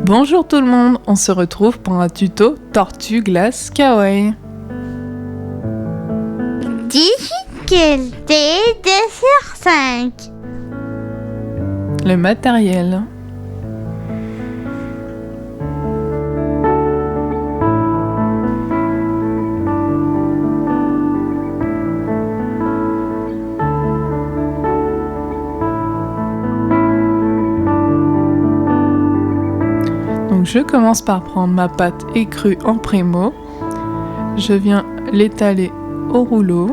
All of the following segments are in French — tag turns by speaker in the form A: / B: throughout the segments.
A: Bonjour tout le monde, on se retrouve pour un tuto tortue glace kawaii.
B: Difficulté 2/5.
A: Le matériel. Donc je commence par prendre ma pâte écrue en Primo. Je viens l'étaler au rouleau.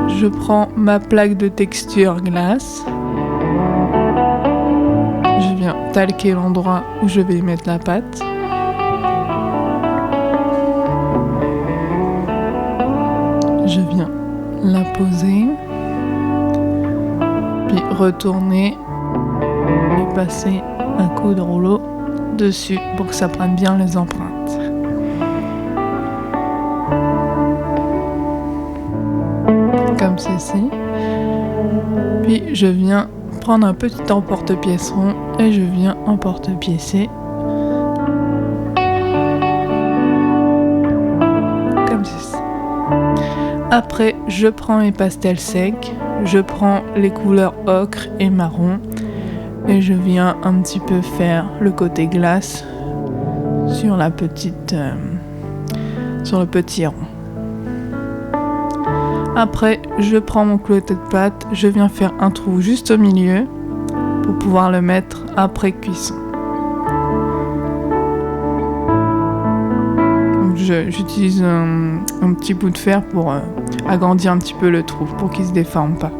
A: Je prends ma plaque de texture glace. Je viens talquer l'endroit où je vais mettre la pâte. Je viens la poser, puis retourner et passer un coup de rouleau dessus pour que ça prenne bien les empreintes. Comme ceci. Puis je viens prendre un petit emporte-pièce rond et je viens emporte-piécer comme ceci. Après, je prends mes pastels secs, je prends les couleurs ocre et marron et je viens un petit peu faire le côté glace sur le petit rond. Après, je prends mon cloueté de pâte, je viens faire un trou juste au milieu pour pouvoir le mettre après cuisson. J'utilise un petit bout de fer pour agrandir un petit peu le trou pour qu'il ne se déforme pas.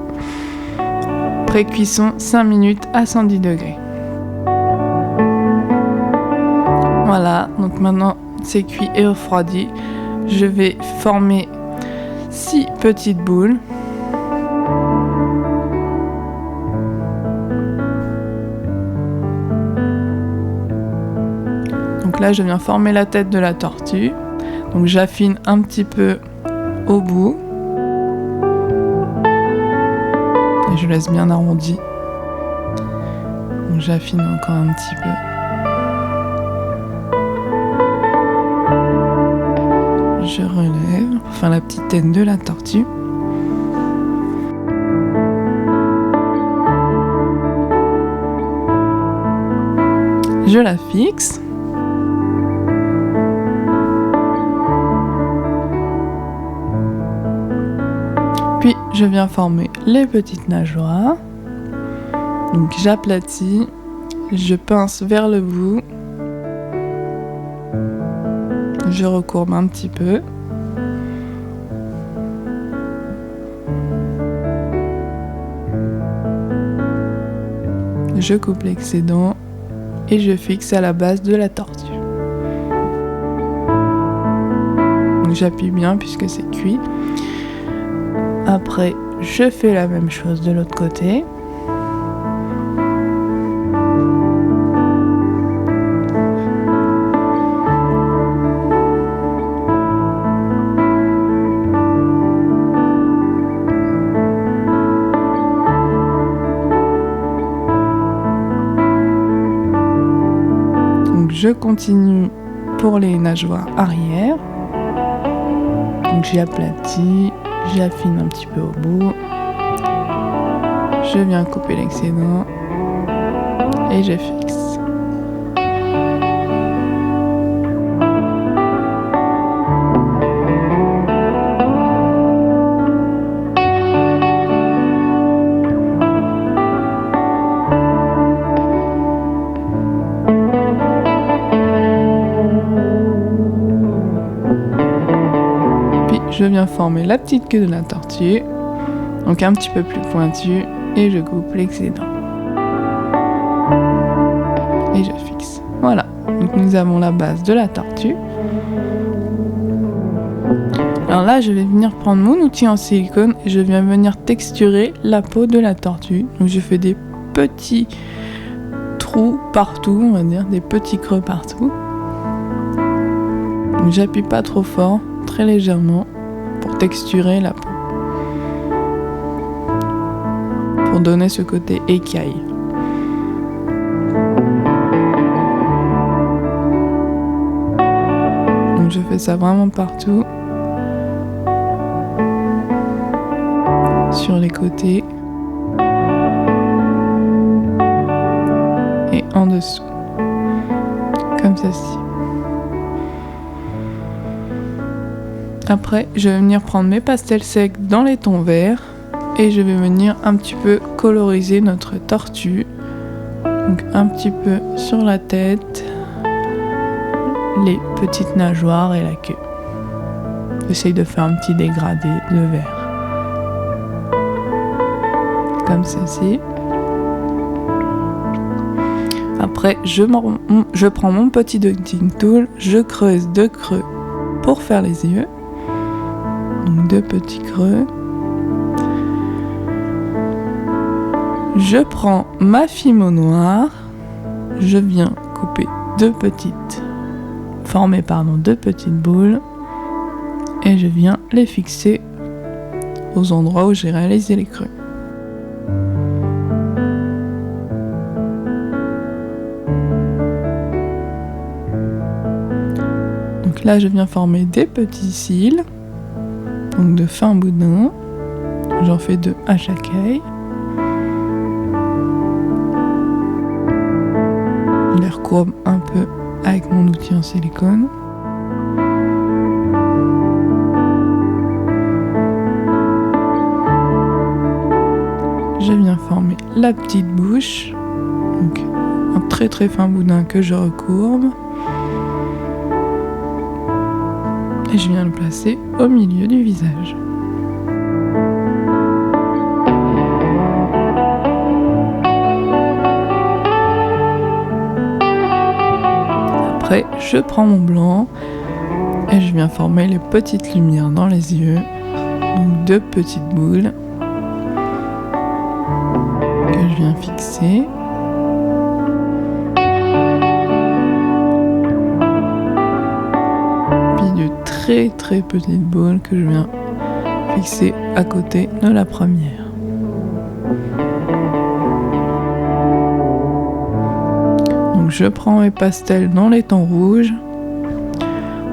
A: Pré-cuisson 5 minutes à 110 degrés. Voilà, donc maintenant c'est cuit et refroidi. Je vais former 6 petites boules. Donc là, je viens former la tête de la tortue. Donc j'affine un petit peu au bout. Et je laisse bien arrondi. Donc j'affine encore un petit peu. Je relève pour faire la petite tête de la tortue. Je la fixe. Puis je viens former les petites nageoires. Donc j'aplatis, je pince vers le bout. Je recourbe un petit peu. Je coupe l'excédent et je fixe à la base de la tortue. Donc j'appuie bien puisque c'est cuit. Après, je fais la même chose de l'autre côté. Donc je continue pour les nageoires arrière. Donc j'y aplatis. J'affine un petit peu au bout. Je viens couper l'excédent et je fixe. Je viens former la petite queue de la tortue, donc un petit peu plus pointue, et je coupe l'excédent. Et je fixe. Voilà, donc nous avons la base de la tortue. Alors là, je vais venir prendre mon outil en silicone et je viens venir texturer la peau de la tortue. Donc je fais des petits trous partout, on va dire, des petits creux partout. Donc j'appuie pas trop fort, très légèrement, pour texturer la peau. pour donner ce côté écaille. Donc je fais ça vraiment partout, sur les côtés et en dessous, comme ceci. Après, je vais venir prendre mes pastels secs dans les tons verts et je vais venir un petit peu coloriser notre tortue. Donc un petit peu sur la tête, les petites nageoires et la queue. J'essaye de faire un petit dégradé de vert. Comme ceci. Après, je prends mon petit dotting tool, je creuse 2 creux pour faire les yeux. Donc 2 petits creux. Je prends ma fimo noire, je viens couper 2 petites boules et je viens les fixer aux endroits où j'ai réalisé les creux. Donc là, je viens former des petits cils. Donc de fin boudin, j'en fais 2 à chaque œil. Je les recourbe un peu avec mon outil en silicone. Je viens former la petite bouche, donc un très très fin boudin que je recourbe. Et je viens le placer au milieu du visage. Après, je prends mon blanc et je viens former les petites lumières dans les yeux. Donc 2 petites boules que je viens fixer. Très très petite boule que je viens fixer à côté de la première. Donc je prends mes pastels dans les tons rouges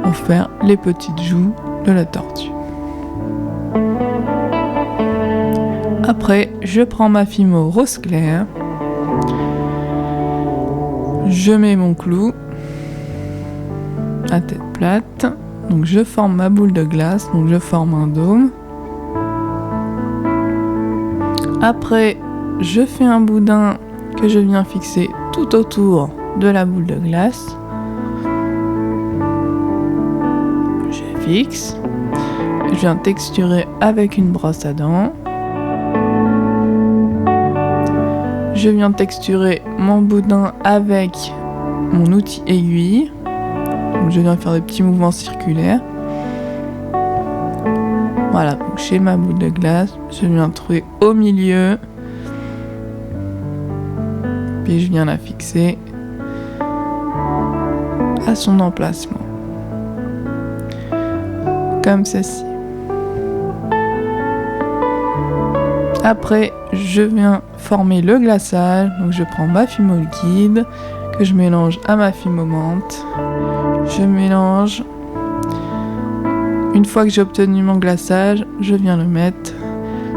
A: pour faire les petites joues de la tortue. Après, je prends ma fimo rose clair, je mets mon clou à tête plate. Donc je forme ma boule de glace, donc je forme un dôme. Après, je fais un boudin que je viens fixer tout autour de la boule de glace. Je fixe. Je viens texturer avec une brosse à dents. Je viens texturer mon boudin avec mon outil aiguille. Donc je viens faire des petits mouvements circulaires. Voilà, donc j'ai ma boule de glace, je viens trouver au milieu. Puis je viens la fixer à son emplacement. Comme ceci. Après, je viens former le glaçage. Donc je prends ma fimo liquide que je mélange à ma fimo menthe. Je mélange. Une fois que j'ai obtenu mon glaçage, je viens le mettre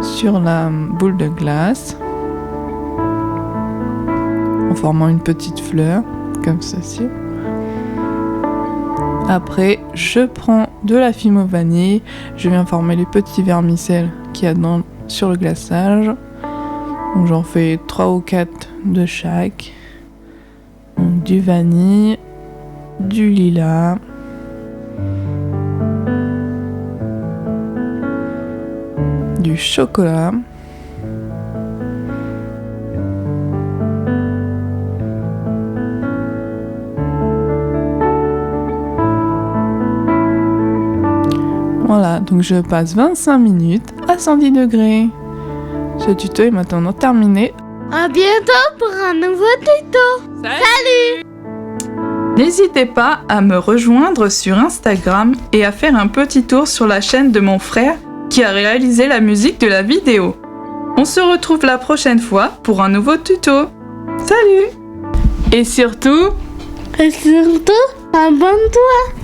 A: sur la boule de glace en formant une petite fleur, comme ceci. Après, je prends de la fimo vanille, je viens former les petits vermicelles qu'il y a sur le glaçage. Donc j'en fais 3 ou 4 de chaque. Donc, du vanille, du lilas, du chocolat, voilà, donc je passe 25 minutes à 110 degrés. Ce tuto est maintenant terminé.
B: À bientôt pour un nouveau tuto. Salut!
C: N'hésitez pas à me rejoindre sur Instagram et à faire un petit tour sur la chaîne de mon frère qui a réalisé la musique de la vidéo. On se retrouve la prochaine fois pour un nouveau tuto. Salut!
A: Et surtout,
B: abonne-toi.